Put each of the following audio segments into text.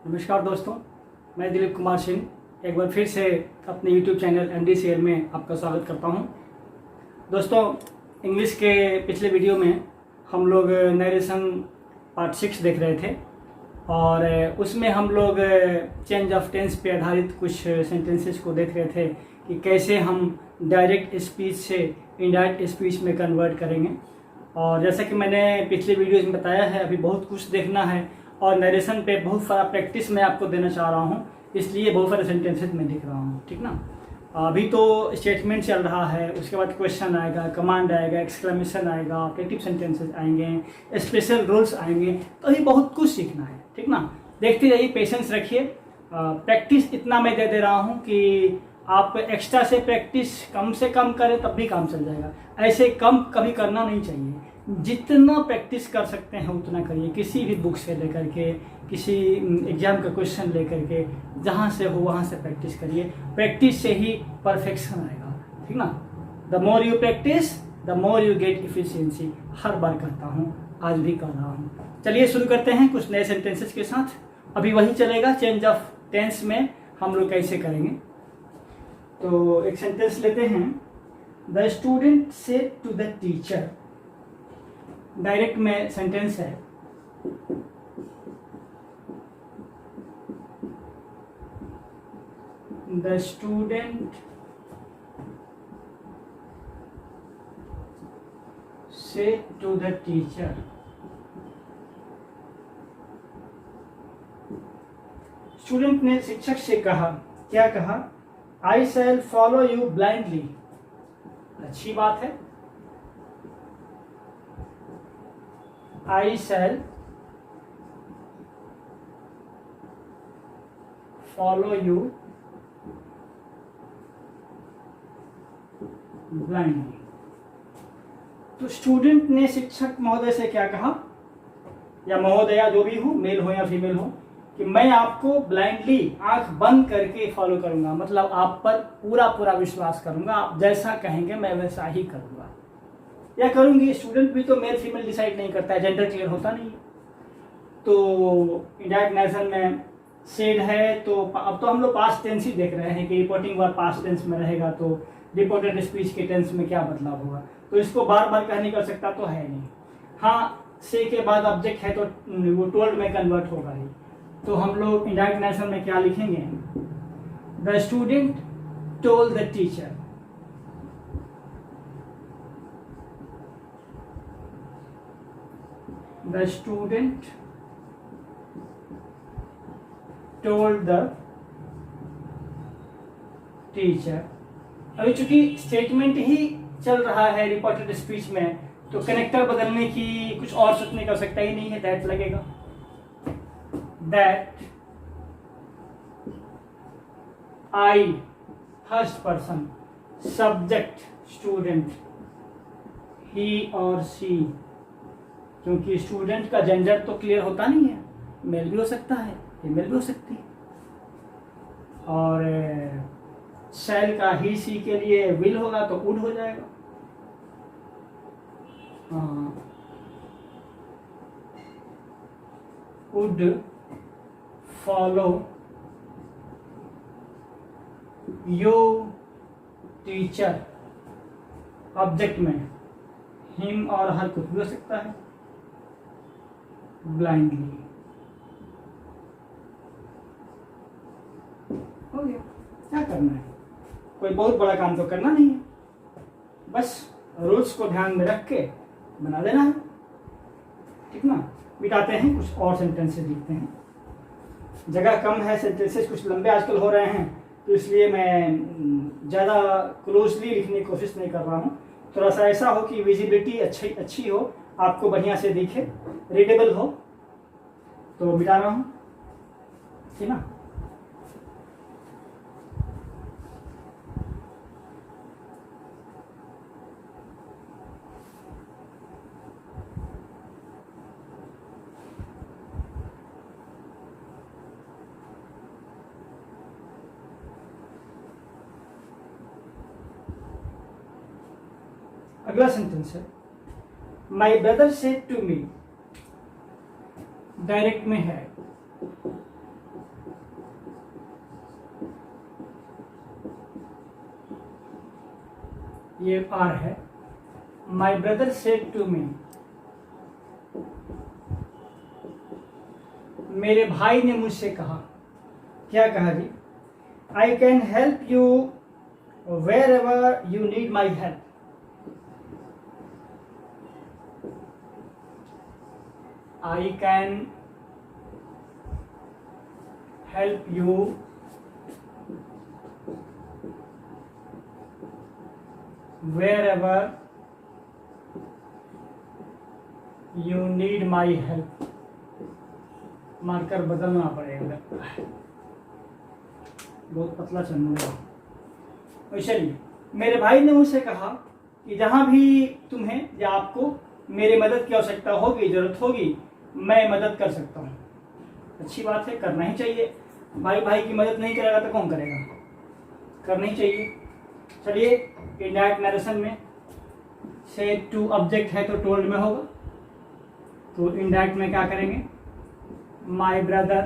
नमस्कार दोस्तों, मैं दिलीप कुमार सिंह एक बार फिर से अपने YouTube चैनल MDCL में आपका स्वागत करता हूं। दोस्तों, इंग्लिश के पिछले वीडियो में हम लोग नरेशन पार्ट 6 देख रहे थे और उसमें हम लोग चेंज ऑफ टेंस पे आधारित कुछ सेंटेंसेस को देख रहे थे कि कैसे हम डायरेक्ट स्पीच से इनडायरेक्ट स्पीच में कन्वर्ट करेंगे। और जैसा कि मैंने पिछले वीडियोज़ में बताया है, अभी बहुत कुछ देखना है और नरेशन पे बहुत सारा प्रैक्टिस मैं आपको देना चाह रहा हूँ, इसलिए बहुत सारे सेंटेंसेस मैं लिख रहा हूँ। ठीक ना। अभी तो स्टेटमेंट चल रहा है, उसके बाद क्वेश्चन आएगा, कमांड आएगा, एक्सक्लेमेशन आएगा, ऑब्जेक्टिव सेंटेंसेस आएंगे, स्पेशल रूल्स आएंगे, तो अभी बहुत कुछ सीखना है। ठीक ना। देखते रहिए, पेशेंस रखिए। प्रैक्टिस इतना मैं दे रहा हूँ कि आप एक्स्ट्रा से प्रैक्टिस कम से कम करें तब भी काम चल जाएगा। ऐसे कम कभी करना नहीं चाहिए। जितना प्रैक्टिस कर सकते हैं उतना करिए, किसी भी बुक से लेकर के, किसी एग्जाम का क्वेश्चन लेकर के, जहाँ से हो वहाँ से प्रैक्टिस करिए। प्रैक्टिस से ही परफेक्शन आएगा। ठीक ना। The more you practice the more you get efficiency. हर बार कहता हूँ, आज भी कर रहा हूँ। चलिए शुरू करते हैं कुछ नए सेंटेंसेस के साथ। अभी वही चलेगा, चेंज ऑफ टेंस में हम लोग कैसे करेंगे। तो एक सेंटेंस लेते हैं। The student said to the teacher. Direct में सेंटेंस है। The student said to the teacher. Student ने शिक्षक से कहा, क्या कहा? I shall follow you blindly. अच्छी बात है। I shall follow you blindly। तो स्टूडेंट ने शिक्षक महोदय से क्या कहा, या महोदया जो भी हो, मेल हो या फीमेल हो, कि मैं आपको ब्लाइंडली आंख बंद करके फॉलो करूंगा। मतलब आप पर पूरा विश्वास करूंगा, आप जैसा कहेंगे मैं वैसा ही करूंगा या करूंगी। स्टूडेंट भी तो मेल फीमेल डिसाइड नहीं करता है, जेंडर क्लियर होता नहीं है। तो इंडायरेक्ट नरेशन में सेड है, तो अब तो हम लोग पास्ट टेंस ही देख रहे हैं कि रिपोर्टिंग वर्ब पास्ट टेंस में रहेगा, तो रिपोर्टेड स्पीच के टेंस में क्या बदलाव होगा। तो इसको बार बार कहने कर सकता तो है नहीं। हाँ, से के बाद ऑब्जेक्ट है तो वो टोल्ड में कन्वर्ट होगा ही। तो हम लोग इंडायरेक्ट नरेशन में क्या लिखेंगे? The student told the teacher. The student told the teacher। अभी चूंकि स्टेटमेंट ही चल रहा है रिपोर्टेड स्पीच में, तो कनेक्टर बदलने की कुछ और सोचने का सकता ही नहीं है। दैट लगेगा। That I first person, subject student, he और सी, क्योंकि स्टूडेंट का जेंडर तो क्लियर होता नहीं है, मेल भी हो सकता है, फीमेल भी हो सकती है। और शैल का ही सी के लिए विल होगा तो वुड हो जाएगा। Would follow you teacher. Object में हिम और हर कुछ भी हो सकता है। ब्लाइंडली हो गया। क्या करना है, कोई बहुत बड़ा काम तो करना नहीं है, बस रूल्स को ध्यान में रख के बना देना है। ठीक ना। मिटाते हैं, कुछ और सेंटेंसेस लिखते हैं। जगह कम है, सेंटेंसेस कुछ लंबे आजकल हो रहे हैं, तो इसलिए मैं ज़्यादा क्लोजली लिखने की कोशिश नहीं कर रहा हूँ। थोड़ा सा ऐसा हो कि विजिबिलिटी अच्छी हो, आपको बढ़िया से दिखे, रीडेबल हो, तो मिटा रहा हूं। ठीक ना। अगला सेंटेंस है, my brother said to me. Direct में है, ये आर है। My brother said to me, मेरे भाई ने मुझसे कहा। क्या कहा जी? I can help you wherever you need my help. आई कैन हेल्प यू wherever you need my help। Marker बदलना पड़ेगा, लगता है बहुत पतला चलने लगा। चलिए, मेरे भाई ने मुझसे कहा कि जहाँ भी तुम्हें या आपको मेरी मदद की आवश्यकता होगी, जरूरत होगी, मैं मदद कर सकता हूँ। अच्छी बात है, करना ही चाहिए। भाई भाई की मदद नहीं करेगा तो कौन करेगा? करना ही चाहिए। चलिए, इनडायरेक्ट नरेशन में से टू ऑब्जेक्ट है तो टोल्ड में होगा, तो इनडायरेक्ट में क्या करेंगे? माई brother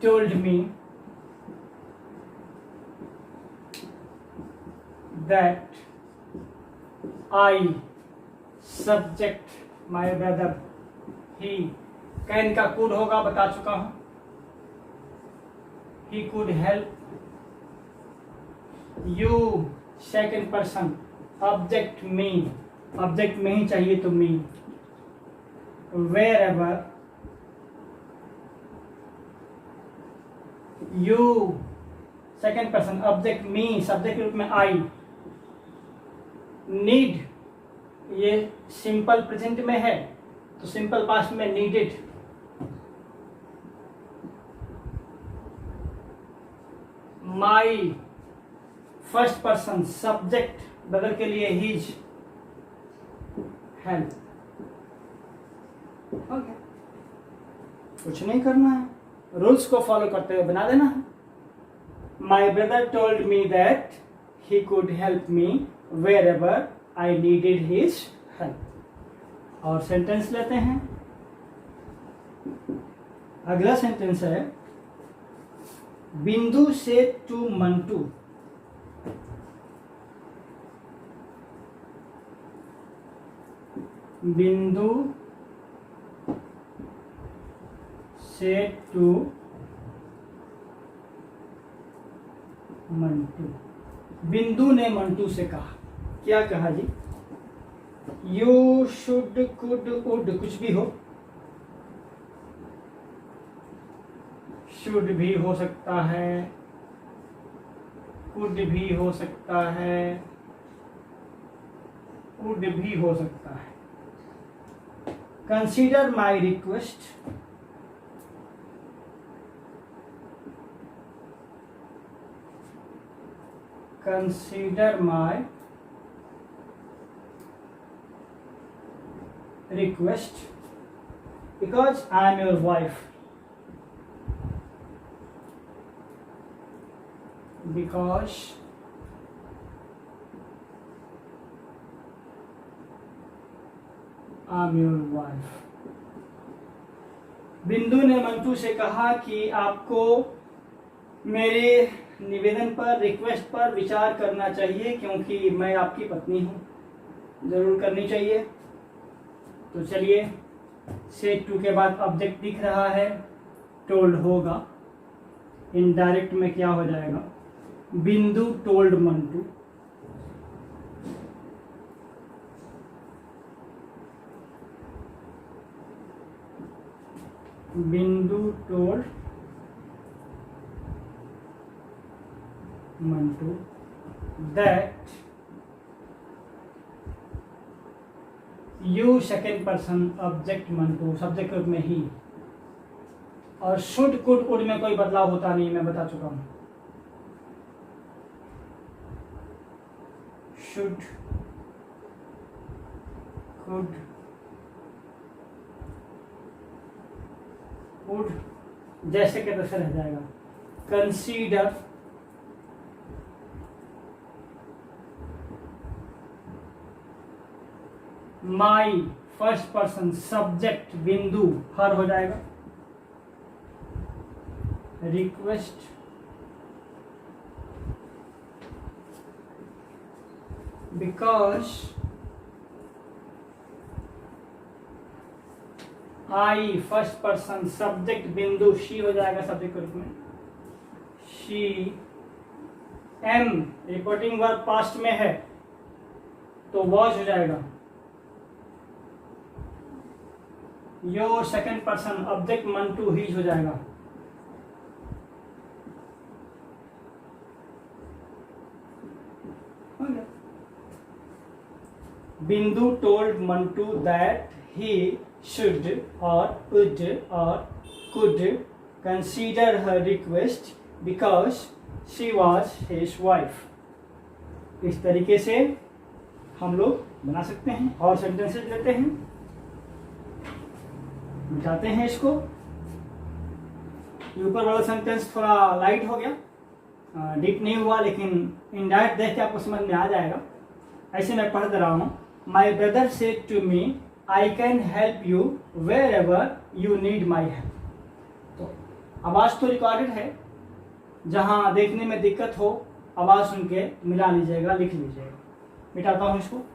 told me that I, subject my brother, he, can का कुड होगा, बता चुका हूं। He could help you, second person, object me, object में ही चाहिए तो me, wherever you, second person, object me, subject के रूप में I, need, ये सिंपल प्रेजेंट में है तो सिंपल पास्ट में needed। माई, फर्स्ट पर्सन, सब्जेक्ट ब्रदर के लिए हिज, हेल्प। ओके, कुछ नहीं करना है, रूल्स को फॉलो करते हुए बना देना है। My brother told me that he could help me wherever I needed his help. और सेंटेंस लेते हैं। अगला सेंटेंस है, बिंदु से टू मंटू, बिंदु से टू मंटू। बिंदु ने मंटू से कहा। क्या कहा जी? यू शुड, कुड, वुड, कुछ भी हो, शुड भी हो सकता है, कुड भी हो सकता है, वुड भी हो सकता है। Consider my request, consider my request because I am your wife, because I'm your wife। बिंदु ने मंटू से कहा कि आपको मेरे निवेदन पर, रिक्वेस्ट पर विचार करना चाहिए क्योंकि मैं आपकी पत्नी हूँ। जरूर करनी चाहिए। तो चलिए, सेड टू के बाद ऑब्जेक्ट दिख रहा है, टोल्ड होगा। इनडायरेक्ट में क्या हो जाएगा? बिंदु टोल्ड मंटू, बिंदु told Mantu that you, second person, object Mantu, subject रूप में ही। और शुड, कुड, वुड में कोई बदलाव होता नहीं, मैं बता चुका हूं। शुड, कुड, वुड जैसे के तैसे रह जाएगा। Consider, my, first person, subject Bindu, her हो जाएगा। Request, because I first person subject Bindu she हो जाएगा सब्जेक्ट के रूप में, she um reporting verb past में है तो वॉज हो जाएगा, your second person object Mantu his हो जाएगा, Bindu told Mantu that he should or would or could consider her request because she was his wife। इस तरीके से हम लोग बना सकते हैं और सेंटेंसेस लेते हैं, मिटाते हैं इसको। ऊपर वाला सेंटेंस थोड़ा लाइट हो गया, डीप नहीं हुआ, लेकिन इनडायरेक्ट देख के आपको समझ में आ जाएगा। ऐसे मैं पढ़ दे रहा हूँ, my brother said to me I can help you wherever you need my help। तो आवाज़ तो रिकॉर्डेड है, जहाँ देखने में दिक्कत हो आवाज़ सुन के मिला लीजिएगा, लिख लीजिएगा। मिटाता हूँ इसको।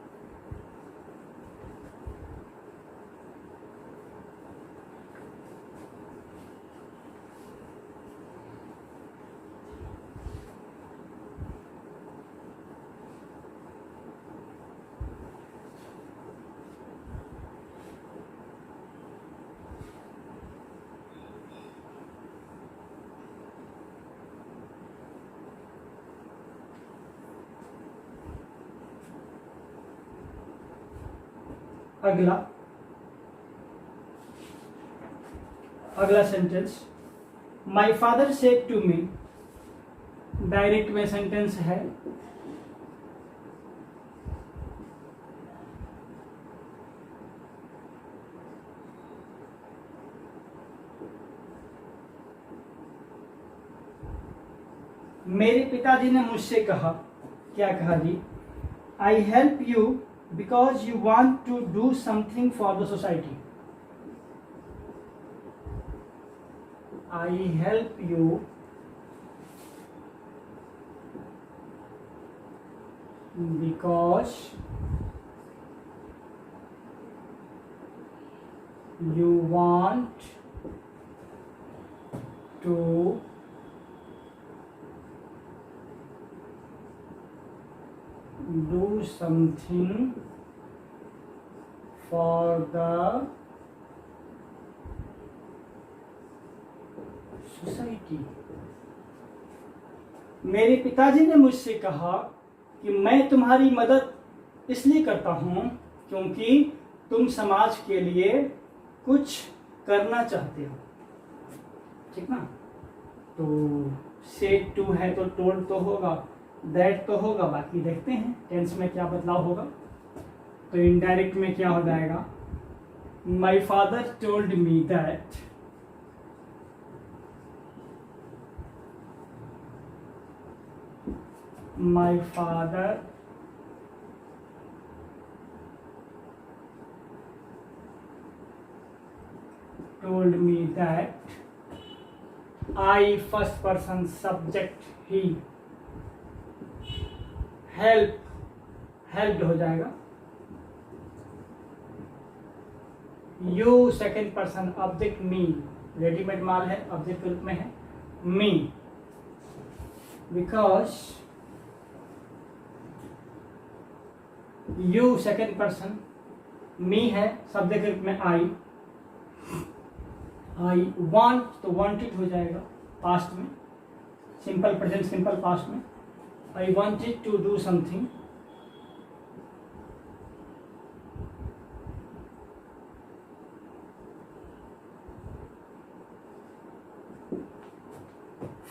अगला sentence, my father said to me, direct में सेंटेंस है, मेरे पिताजी ने मुझसे कहा, क्या कहा जी, I help you because you want to do something for the society. I help you because you want to do something for the society. मेरे पिताजी ने मुझसे कहा कि मैं तुम्हारी मदद इसलिए करता हूँ क्योंकि तुम समाज के लिए कुछ करना चाहते हो, ठीक ना। तो सेड टू है तो टोल्ड तो होगा, दैट तो होगा, बाकी देखते हैं टेंस में क्या बदलाव होगा। तो इनडायरेक्ट में क्या हो जाएगा, my father told me that my father told me that I first person subject he helped हो जाएगा, you second person object me, readymade माल है, ऑब्जेक्ट के रूप में है me, because you second person, me है सब्जेक्ट के रूप में आई वांट तो वांटेड हो जाएगा पास्ट में, सिंपल प्रेजेंट सिंपल पास्ट में, I wanted to do something,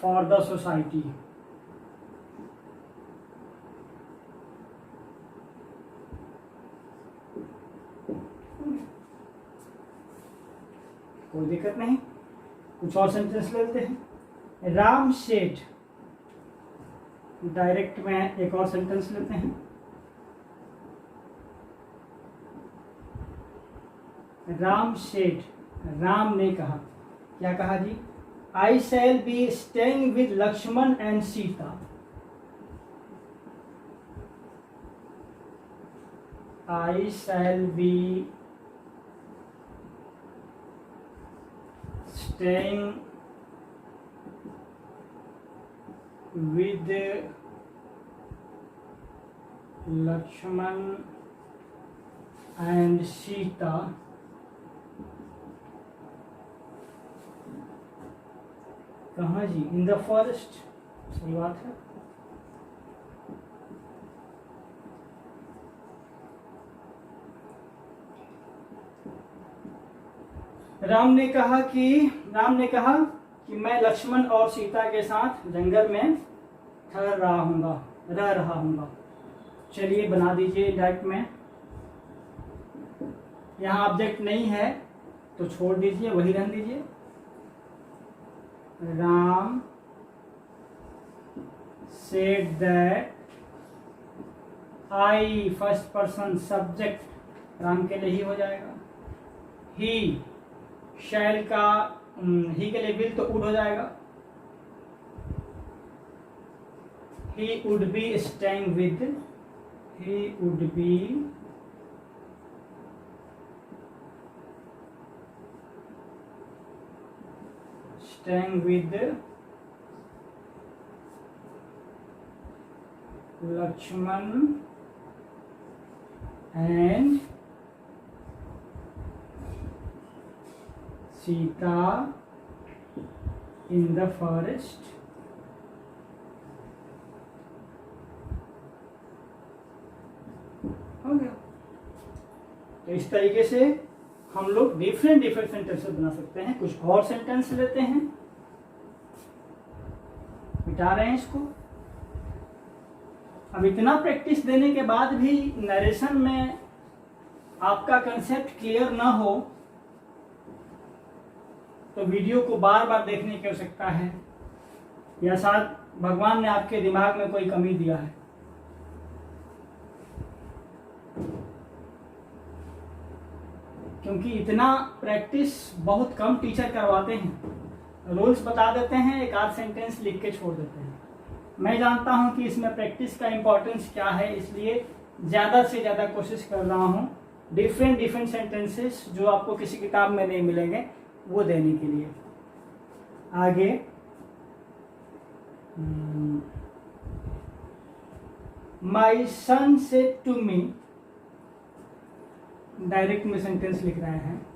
for the society. कोई दिक्कत नहीं, कुछ और सेंटेंस लेते हैं। राम सेठ, डायरेक्ट में एक और सेंटेंस लेते हैं। राम सेठ, राम ने कहा, क्या कहा जी, I shall be staying with Lakshman and Sita. I shall be staying with Lakshman and Sita कहाँ जी? In the forest. सही बात है। राम ने कहा कि मैं लक्ष्मण और सीता के साथ जंगल में रह रहा हूँगा। चलिए बना दीजिए डायरेक्ट में। यहाँ ऑब्जेक्ट नहीं है तो छोड़ दीजिए, वही रहने दीजिए। Ram said that I first person subject Ram के लिए ही हो जाएगा। ही शैल का ही के लिए विल तो वुड हो जाएगा। He would be staying with Lakshman and Sita in the forest. हो गया। तो इस तरीके से हम लोग डिफरेंट सेंटेंसेस बना सकते हैं। कुछ और सेंटेंस लेते हैं, मिटा रहे हैं इसको। अब इतना प्रैक्टिस देने के बाद भी नरेशन में आपका कंसेप्ट क्लियर ना हो तो वीडियो को बार बार देखने की आवश्यकता है, या शायद भगवान ने आपके दिमाग में कोई कमी दिया है। क्योंकि इतना प्रैक्टिस बहुत कम टीचर करवाते हैं। रूल्स बता देते हैं, एक आध सेंटेंस लिख के छोड़ देते हैं। मैं जानता हूं कि इसमें प्रैक्टिस का इम्पोर्टेंस क्या है, इसलिए ज़्यादा से ज़्यादा कोशिश कर रहा हूं डिफरेंट सेंटेंसेस जो आपको किसी किताब में नहीं मिलेंगे वो देने के लिए। आगे माई सन सेड टू मी, डायरेक्ट में सेंटेंस लिख रहे हैं।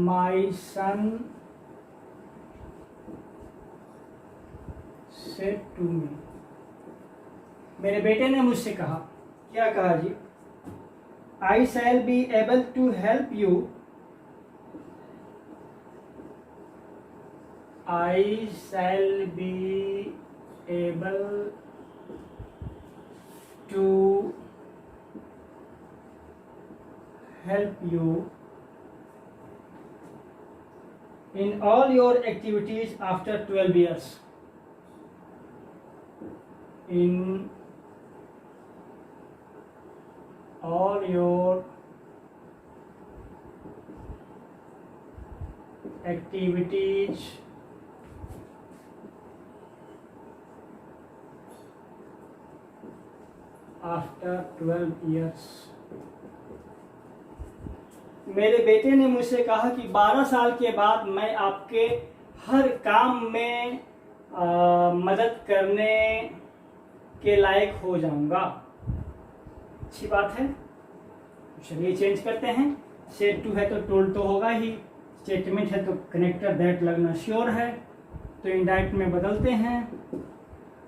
My sun said to me, मेरे बेटे ने मुझसे कहा। क्या कहा जी? I shall be able to help you, I shall be able to help you in all your activities after 12 years. In all your activities after 12 years. मेरे बेटे ने मुझसे कहा कि 12 साल के बाद मैं आपके हर काम में मदद करने के लायक हो जाऊंगा। अच्छी बात है। चलिए चेंज करते हैं। सेड टू है तो टोल्ड तो होगा ही, स्टेटमेंट है तो कनेक्टर दैट लगना श्योर है, तो इनडायरेक्ट में बदलते हैं।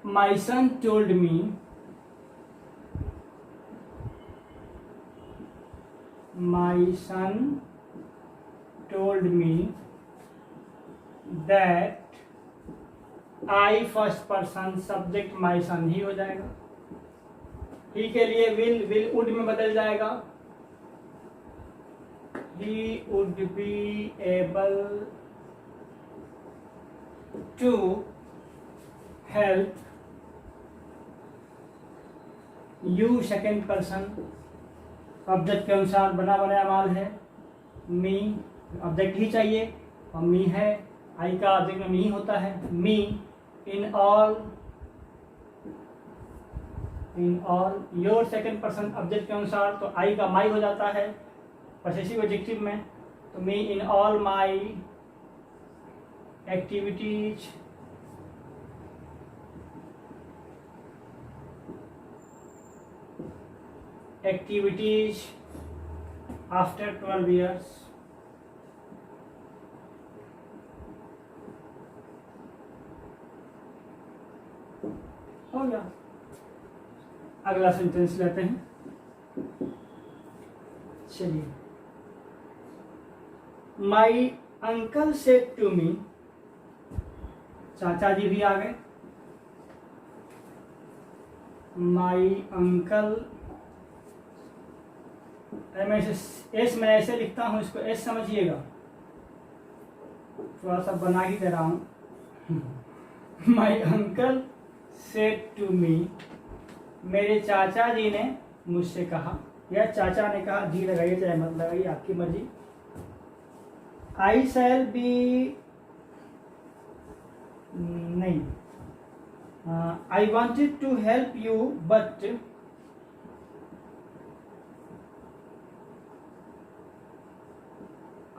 My son told me, my son told me that I first person subject my son he हो जाएगा। ही के लिए will would में बदल जाएगा। He would be able to help you second person, object के अनुसार बना बनाया माल है। मी ऑब्जेक्ट ही चाहिए और मी है, आई का ऑब्जेक्ट में मी होता है। Me in all in all your second person object के अनुसार, तो आई का माई हो जाता है पॉसेसिव एडजेक्टिव में। तो me in all my activities after 12 years, हो गया। अगला सेंटेंस लेते हैं। चलिए, my uncle said to me, चाचा जी भी आ गए। माई अंकल, मैं एस मैं ऐसे लिखता हूं, इसको एस समझिएगा, थोड़ा सा बना ही दे रहा हूं। My uncle said to me, मेरे चाचा जी ने मुझसे कहा, या चाचा ने कहा, जी लगाइए चाहे मत लगाइए, आपकी मर्जी। आई शैल बी, नहीं, I wanted to help you but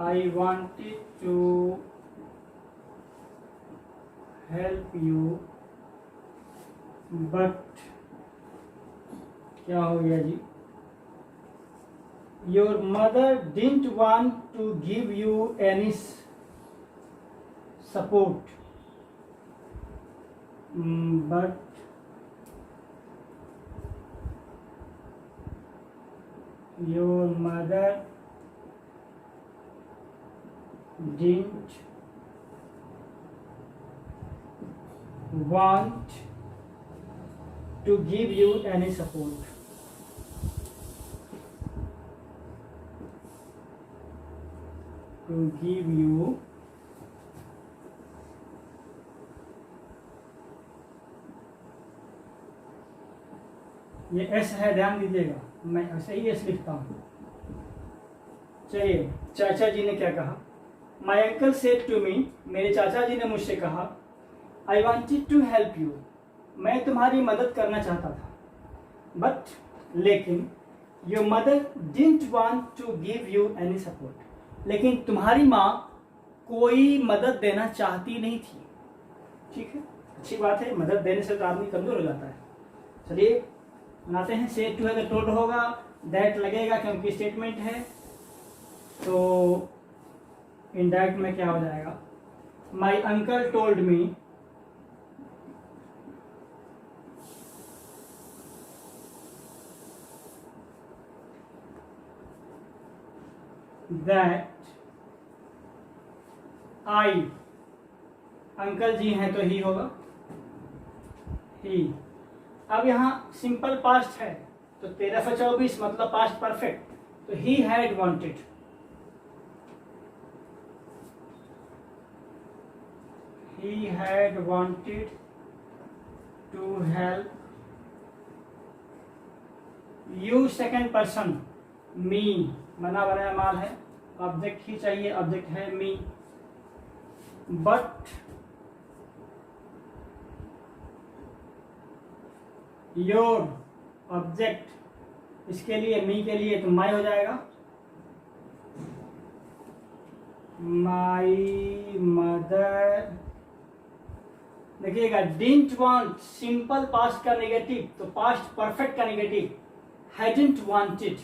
I wanted to help you but क्या हो गया जी, your mother didn't want to give you any support, but your mother didn't want to give you any support. To give you ये S है, ध्यान दीजिएगा, मैं ऐसे ही एस लिखता हूं। चलिए, चाचा जी ने क्या कहा, my uncle said to me, मेरे चाचा जी ने मुझसे कहा, I wanted to help you, मैं तुम्हारी मदद करना चाहता था, बट लेकिन your mother didn't want to give you any support, लेकिन तुम्हारी माँ कोई मदद देना चाहती नहीं थी। ठीक है, अच्छी बात है, मदद देने से तो आदमी कमजोर हो जाता है। चलिए बनाते हैं, सेड टू है तो टोल्ड होगा, दैट लगेगा क्योंकि स्टेटमेंट है, तो इनडायरेक्ट में क्या हो जाएगा, my uncle told me that I, uncle ji हैं तो ही होगा, ही। अब यहां सिंपल पास्ट है तो 13/24 मतलब पास्ट परफेक्ट, तो he had wanted, he had wanted to help you, second person, me बना बनाया माल है, ऑब्जेक्ट ही चाहिए, ऑब्जेक्ट है मी, बट योर ऑब्जेक्ट, इसके लिए मी के लिए तो माई हो जाएगा, माई मदर। देखिएगा, डिडंट वांट सिंपल पास्ट का नेगेटिव, तो पास्ट परफेक्ट का negative hadn't wanted,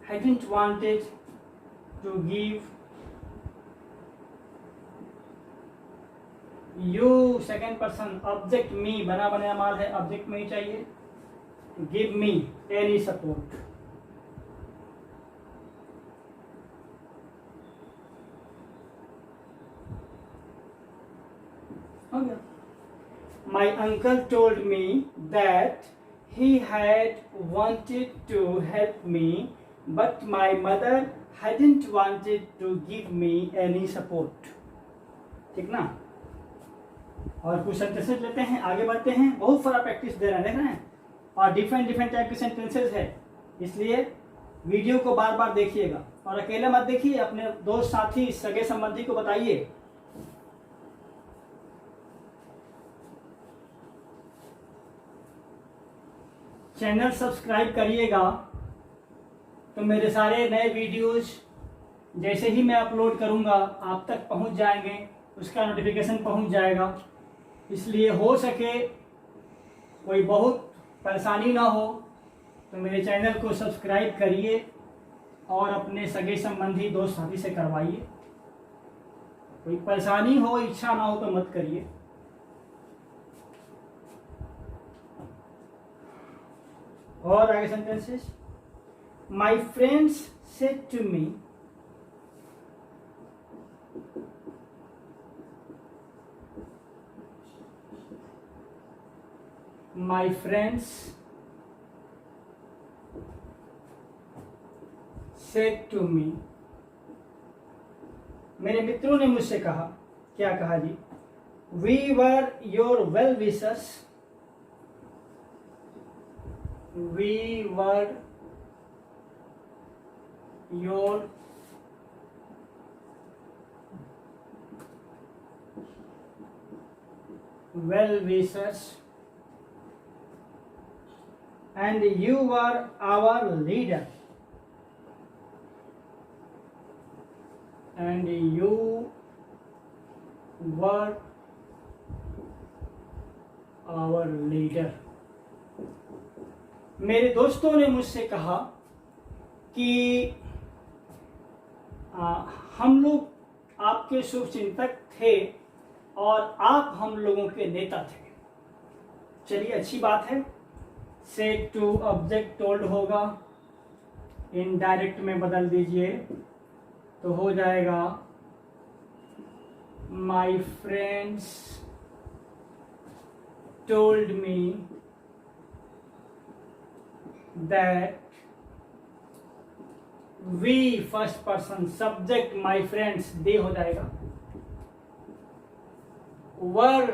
hadn't wanted to give you, second person, object me बना बनाया माल है, ऑब्जेक्ट में ही चाहिए, गिव मी एनी सपोर्ट। हो गया, माई uncle told me that he had wanted to help me but my mother hadn't wanted to give me any support। ठीक ना, और कुछ सेंटेंसेस लेते हैं, आगे बढ़ते हैं, बहुत सारा प्रैक्टिस दे रहे हैं, देख रहे हैं, और डिफरेंट डिफरेंट टाइप के सेंटेंसेस है, इसलिए वीडियो को बार बार देखिएगा और अकेले मत देखिए, अपने दोस्त साथी सगे संबंधी को बताइए। चैनल सब्सक्राइब करिएगा तो मेरे सारे नए वीडियोज जैसे ही मैं अपलोड करूंगा आप तक पहुंच जाएंगे, उसका नोटिफिकेशन पहुंच जाएगा। इसलिए हो सके कोई बहुत परेशानी ना हो तो मेरे चैनल को सब्सक्राइब करिए और अपने सगे संबंधी दोस्त साथी से करवाइए। कोई परेशानी हो, इच्छा ना हो तो मत करिए। और आगे sentences, my friends said to me, my friends said to me, मेरे मित्रों ने मुझसे कहा। क्या कहा जी? We were your well wishers, we were your well wishers and you were our leader, and you were our leader। मेरे दोस्तों ने मुझसे कहा कि हम लोग आपके शुभचिंतक थे और आप हम लोगों के नेता थे। चलिए अच्छी बात है। सेड टू ऑब्जेक्ट टोल्ड होगा, इनडायरेक्ट में बदल दीजिए तो हो जाएगा my friends told me that we, first person, subject my friends, they हो जाएगा। वर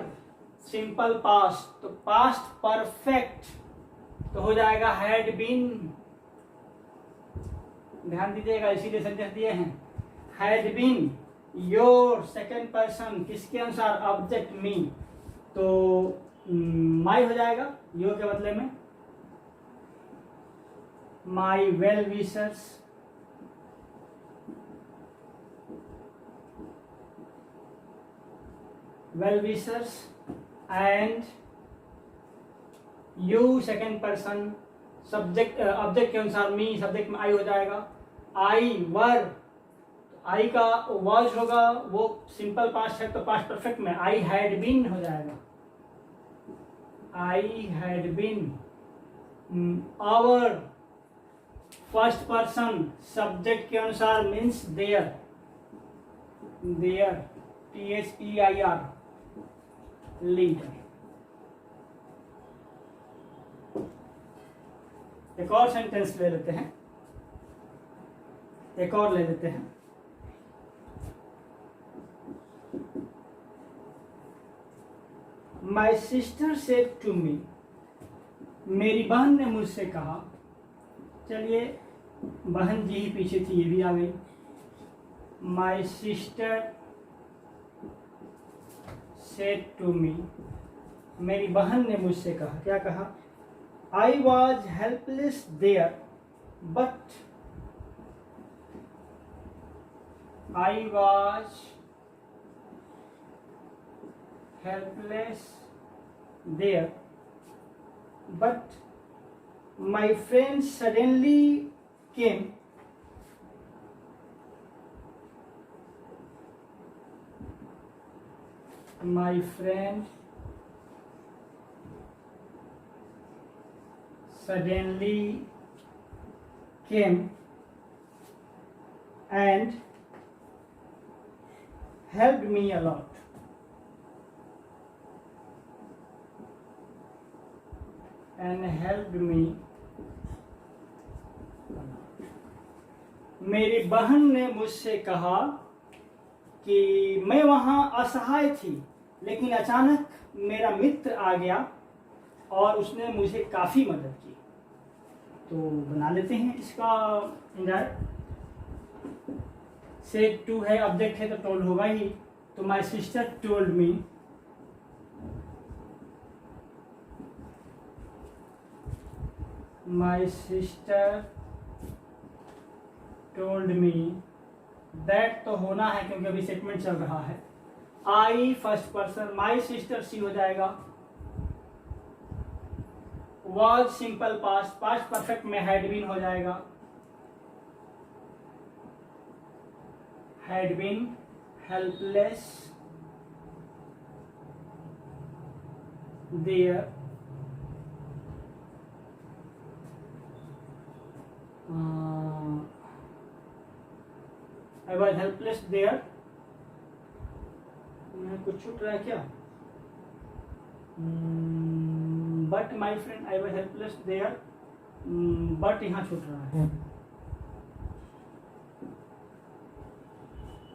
सिंपल पास्ट, तो पास्ट परफेक्ट तो हो जाएगा हैड बीन। ध्यान दीजिएगा, इसीलिए सेंटेंस दिए हैं। Had been your second person, किसके अनुसार? ऑब्जेक्ट मी, तो माई हो जाएगा योर के बदले में। My well wishers and you second person, subject object के अनुसार मी, सब्जेक्ट में आई हो जाएगा। आई वर, आई का वॉज होगा, वो सिंपल पास्ट है तो पास्ट परफेक्ट में आई हैड बीन हो जाएगा। I had been. Our first person, subject के अनुसार means their, their THEIR, leader. एक और सेंटेंस ले लेते हैं, एक और ले लेते हैं। My sister said to me, मेरी बहन ने मुझसे कहा। चलिए बहन जी ही पीछे थी, ये भी आ गई। My sister said to me, मेरी बहन ने मुझसे कहा। क्या कहा? I was helpless there but, I was helpless there but my friend suddenly came my friend suddenly came and helped me a lot, and helped me। मेरी बहन ने मुझसे कहा कि मैं वहाँ असहाय थी, लेकिन अचानक मेरा मित्र आ गया और उसने मुझे काफ़ी मदद की। तो बना लेते हैं इसका इनडायरेक्ट। से टू है, ऑब्जेक्ट है तो टोल्ड होगा ही। तो my sister told me, my sister told me that तो होना है क्योंकि अभी स्टेटमेंट चल रहा है। I first person, my sister she हो जाएगा। Was simple past, past perfect में हैड बीन हो जाएगा। Had been helpless there, I was helpless there। कुछ छूट रहा है क्या? But my friend, I was helpless there। but यहाँ छूट रहा है।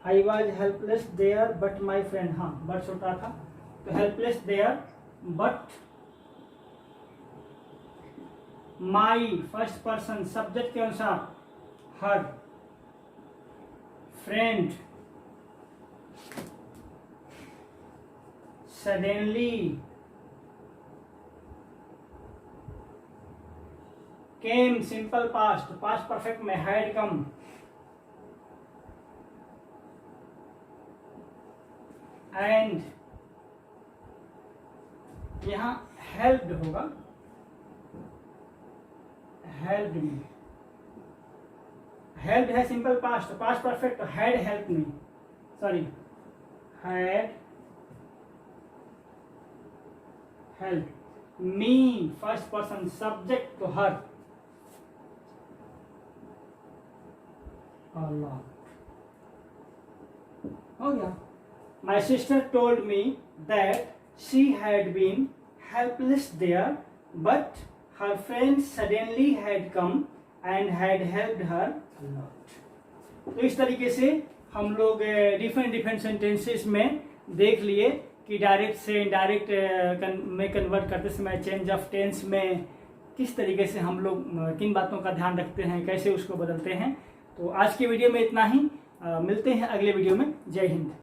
I was helpless there but my friend, हाँ but छूट रहा था, तो helpless there but my first person subject के अनुसार her friend suddenly came, simple past, past perfect में had come, and यहाँ helped होगा, helped me, helped है simple past, past perfect had help me, sorry had help me first person subject तो her, अल्लाह हो गया। My sister told me that she had been helpless there but her friend suddenly had come and had helped her lot. तो इस तरीके से हम लोग डिफरेंट सेंटेंसेस में देख लिए कि डायरेक्ट से इनडायरेक्ट में कन्वर्ट करते समय चेंज ऑफ टेंस में किस तरीके से हम लोग किन बातों का ध्यान रखते हैं, कैसे उसको बदलते हैं। तो आज की वीडियो में इतना ही, मिलते हैं अगले वीडियो में। जय हिंद।